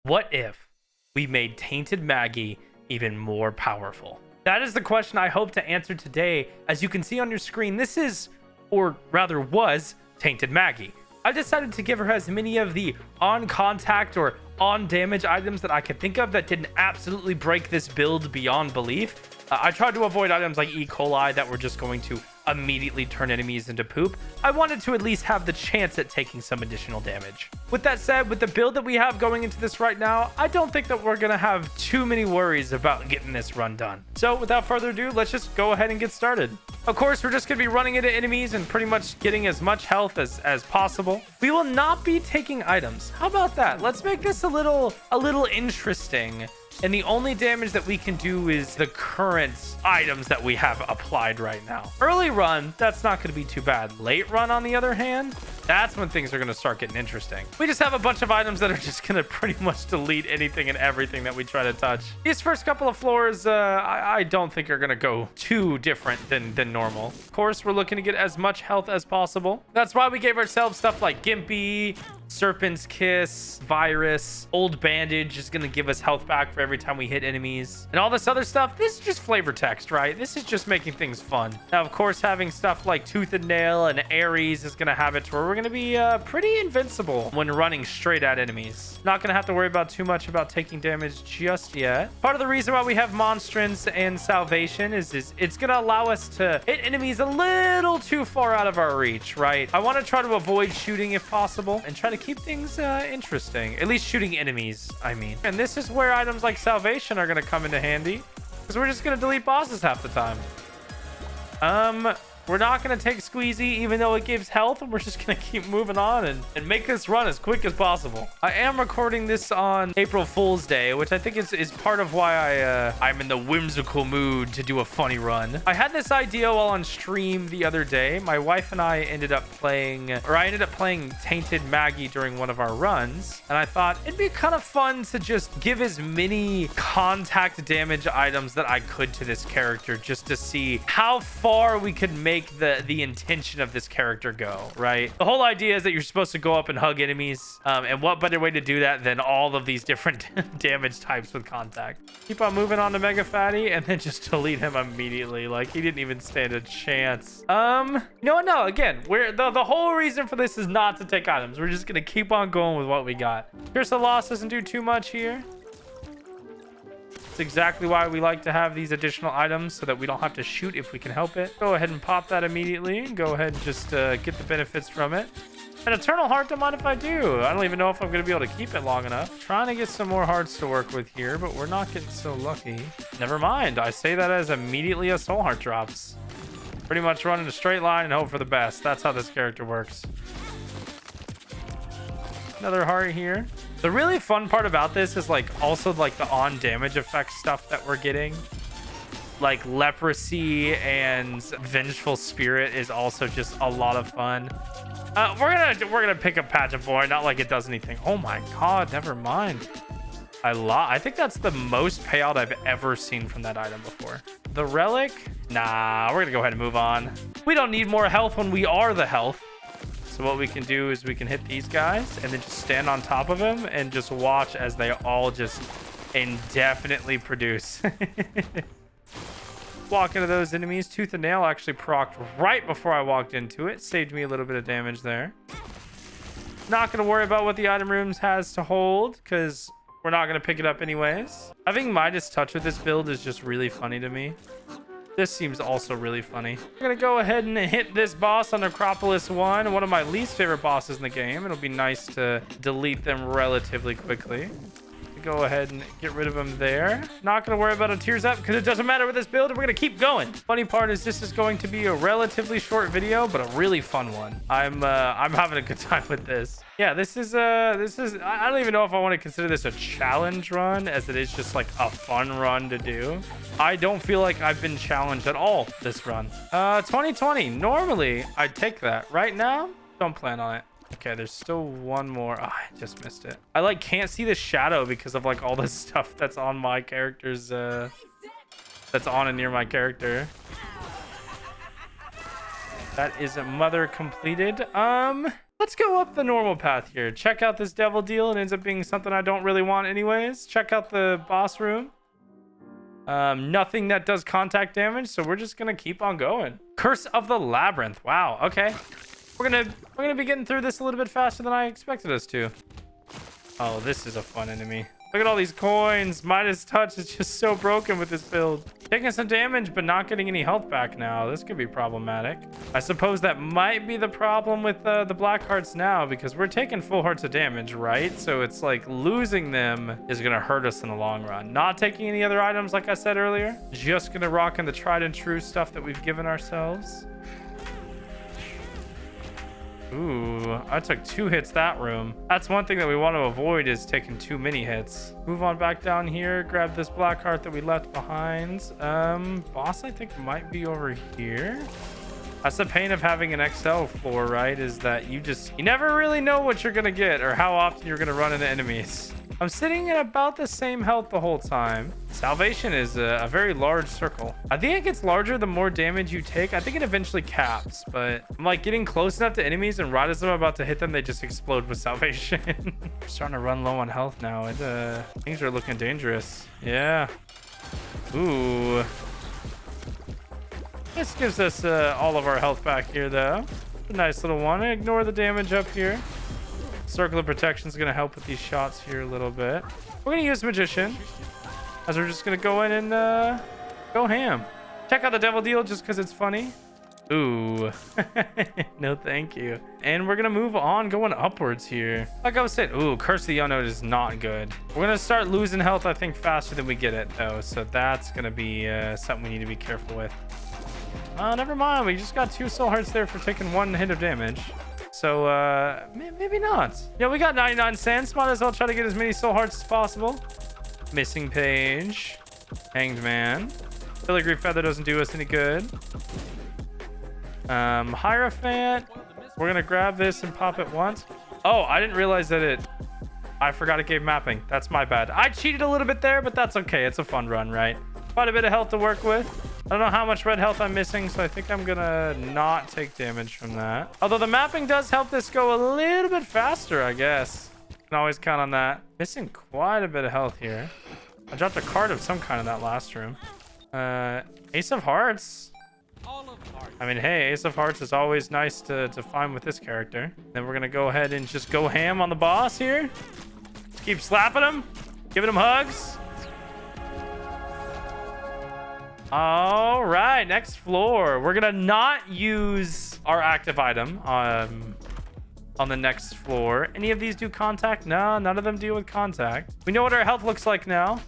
What if we made Tainted Maggie even more powerful? That is the question I hope to answer today. As you can see on your screen, this is, or rather was, Tainted Maggie. I decided to give her as many of the on contact or on damage items that I could think of that didn't absolutely break this build beyond belief. I tried to avoid items like E. coli that were just going to immediately turn enemies into poop. I wanted to at least have the chance at taking some additional damage. With that said, with the build that we have going into this right now, I don't think that we're going to have too many worries about getting this run done. So without further ado, let's just go ahead and get started. Of course, we're just going to be running into enemies and pretty much getting as much health as possible. We will not be taking items. How about that? Let's make this a little interesting. And the only damage that we can do is the current items that we have applied right now. Early run, that's not going to be too bad. Late run, on the other hand, that's when things are going to start getting interesting. We just have a bunch of items that are just going to pretty much delete anything and everything that we try to touch. These first couple of floors, I don't think are going to go too different than normal. Of course, we're looking to get as much health as possible. That's why we gave ourselves stuff like Gimpy, Serpent's Kiss, Virus, Old Bandage is going to give us health back for every time we hit enemies. And all this other stuff, this is just flavor text, right? This is just making things fun. Now, of course, having stuff like Tooth and Nail and Aries is going to have it to where we're going to be pretty invincible when running straight at enemies. Not going to have to worry about too much about taking damage just yet. Part of the reason why we have Monstrance and Salvation is it's going to allow us to hit enemies a little too far out of our reach, right? I want to try to avoid shooting if possible and try to keep things interesting. At least shooting enemies, I mean. And this is where items like Salvation are going to come into handy, because we're just going to delete bosses half the time. We're not going to take Squeezy, even though it gives health, and we're just going to keep moving on and make this run as quick as possible. I am recording this on April Fool's Day, which I think is part of why I'm in the whimsical mood to do a funny run. I had this idea while on stream the other day. My wife and I ended up playing Tainted Maggie during one of our runs, and I thought it'd be kind of fun to just give as many contact damage items that I could to this character, just to see how far we could make the intention of this character go, right? The whole idea is that you're supposed to go up and hug enemies, and what better way to do that than all of these different damage types with contact. Keep on moving on to Mega Fatty and then just delete him immediately. Like, he didn't even stand a chance. No, again, we're the whole reason for this is not to take items. We're just gonna keep on going with what we got. Pierce the Loss doesn't do too much here. It's exactly why we like to have these additional items, so that we don't have to shoot if we can help it. Go ahead and pop that immediately and go ahead and just get the benefits from it. An Eternal Heart, don't mind if I do. I don't even know if I'm going to be able to keep it long enough. Trying to get some more hearts to work with here, but we're not getting so lucky. Never mind. I say that as immediately a soul heart drops. Pretty much run in a straight line and hope for the best. That's how this character works. Another heart here. The really fun part about this is also the on damage effect stuff that we're getting. Like Leprosy and Vengeful Spirit is also just a lot of fun. We're gonna pick up Patch of Boy, not like it does anything. Oh my god, never mind. I think that's the most payout I've ever seen from that item before. The Relic? Nah, we're gonna go ahead and move on. We don't need more health when we are the health. So what we can do is we can hit these guys and then just stand on top of them and just watch as they all just indefinitely produce. Walk into those enemies. Tooth and Nail actually procced right before I walked into it. Saved me a little bit of damage there. Not going to worry about what the item rooms has to hold, because we're not going to pick it up anyways. Having Midas Touch with this build is just really funny to me. This seems also really funny. We're going to go ahead and hit this boss on Necropolis 1, one of my least favorite bosses in the game. It'll be nice to delete them relatively quickly. Go ahead and get rid of them there. Not going to worry about a Tears Up because it doesn't matter with this build. We're going to keep going. Funny part is this is going to be a relatively short video, but a really fun one. I'm having a good time with this. Yeah, this is I don't even know if I want to consider this a challenge run, as it is just like a fun run to do. I don't feel like I've been challenged at all this run. 2020. Normally I'd take that. Right now, don't plan on it. Okay, there's still one more. Oh, I just missed it. I can't see the shadow because of all this stuff that's on my character's that's on and near my character. That is a mother completed. Let's go up the normal path here. Check out this devil deal. It ends up being something I don't really want anyways. Check out the boss room. Nothing that does contact damage, so we're just gonna keep on going. Curse of the Labyrinth. Wow, okay. We're gonna be getting through this a little bit faster than I expected us to. Oh, this is a fun enemy. Look at all these coins. Midas Touch is just so broken with this build. Taking some damage, but not getting any health back now. This could be problematic. I suppose that might be the problem with the black hearts now, because we're taking full hearts of damage, right? So it's like losing them is going to hurt us in the long run. Not taking any other items, like I said earlier. Just going to rock in the tried and true stuff that we've given ourselves. Ooh, I took 2 hits that room. That's one thing that we want to avoid, is taking too many hits. Move on back down here. Grab this black heart that we left behind. Boss, I think, might be over here. That's the pain of having an XL floor, right? Is that you never really know what you're going to get or how often you're going to run into enemies. I'm sitting at about the same health the whole time. Salvation is a very large circle. I think it gets larger the more damage you take. I think it eventually caps, but I'm like getting close enough to enemies, and right as I'm about to hit them, they just explode with salvation. We're starting to run low on health now. Things are looking dangerous. Yeah. Ooh. This gives us all of our health back here, though. A nice little one. Ignore the damage up here. Circle of Protection is going to help with these shots here a little bit. We're going to use Magician, as we're just going to go in and go ham. Check out the devil deal just because it's funny. Ooh. No, thank you. And we're going to move on going upwards here. Like I was saying, ooh, Curse of the Unknown is not good. We're going to start losing health, I think, faster than we get it, though. So that's going to be something we need to be careful with. Never mind. We just got 2 soul hearts there for taking 1 hit of damage. So, maybe not. Yeah, we got 99 cents. Might as well try to get as many soul hearts as possible. Missing page. Hanged Man. Filigree Feather doesn't do us any good. Hierophant. We're going to grab this and pop it once. Oh, I didn't realize that I forgot it gave mapping. That's my bad. I cheated a little bit there, but that's okay. It's a fun run, right? Quite a bit of health to work with. I don't know how much red health I'm missing, so I think I'm gonna not take damage from that. Although the mapping does help this go a little bit faster, I guess. Can always count on that. Missing quite a bit of health here. I dropped a card of some kind in that last room. Ace of Hearts. I mean, hey, Ace of Hearts is always nice to find with this character. Then we're gonna go ahead and just go ham on the boss here. Just keep slapping him, giving him hugs. All right, next floor. We're gonna not use our active item on the next floor. Any of these do contact? No, none of them deal with contact. We know what our health looks like now.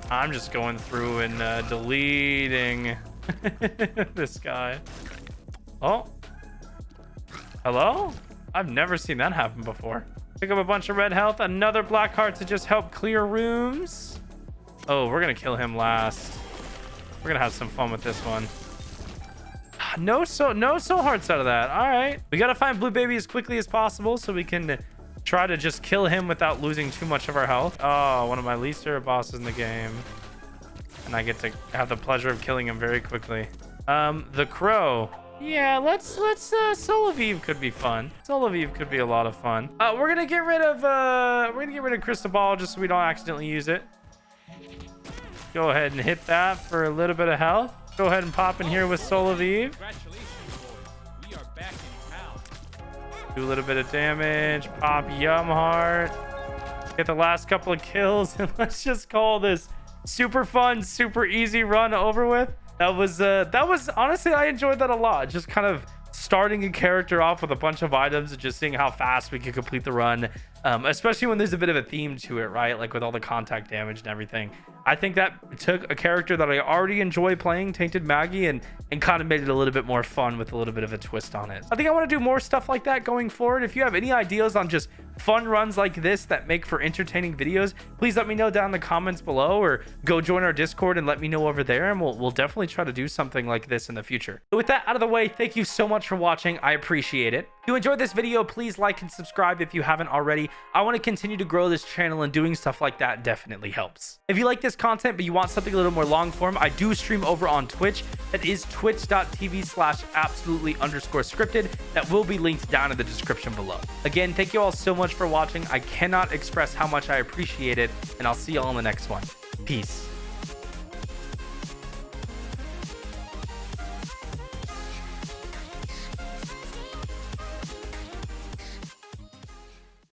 I'm just going through and deleting this guy. Oh, hello? I've never seen that happen before. Pick up a bunch of red health. Another black heart to just help clear rooms. Oh, we're gonna kill him last. We're gonna have some fun with this one. No soul hearts out of that. All right, we gotta find Blue Baby as quickly as possible so we can try to just kill him without losing too much of our health. Oh, one of my least favorite bosses in the game, and I get to have the pleasure of killing him very quickly. The Crow. Yeah, let's Soul of Eve could be fun. Soul of Eve could be a lot of fun. We're gonna get rid of Crystal Ball just so we don't accidentally use it. Go ahead and hit that for a little bit of health. Go ahead and pop in here with Soul of Eve. We are back in town. Do a little bit of damage. Pop Yum Heart. Get the last couple of kills, and let's just call this super fun, super easy run over with. That was honestly, I enjoyed that a lot. Just kind of starting a character off with a bunch of items and just seeing how fast we could complete the run. Especially when there's a bit of a theme to it, right? Like with all the contact damage and everything. I think that took a character that I already enjoy playing, Tainted Maggie, and kind of made it a little bit more fun with a little bit of a twist on it. I think I want to do more stuff like that going forward. If you have any ideas on just fun runs like this that make for entertaining videos, please let me know down in the comments below, or go join our Discord and let me know over there, and we'll definitely try to do something like this in the future. But with that out of the way, thank you so much for watching. I appreciate it. If you enjoyed this video, please like and subscribe if you haven't already. I want to continue to grow this channel, and doing stuff like that definitely helps. If you like this content but you want something a little more long form, I do stream over on Twitch. That is twitch.tv/absolutely_scripted. That will be linked down in the description below. Again, thank you all so much for watching. I cannot express how much I appreciate it, and I'll see you all in the next one. Peace.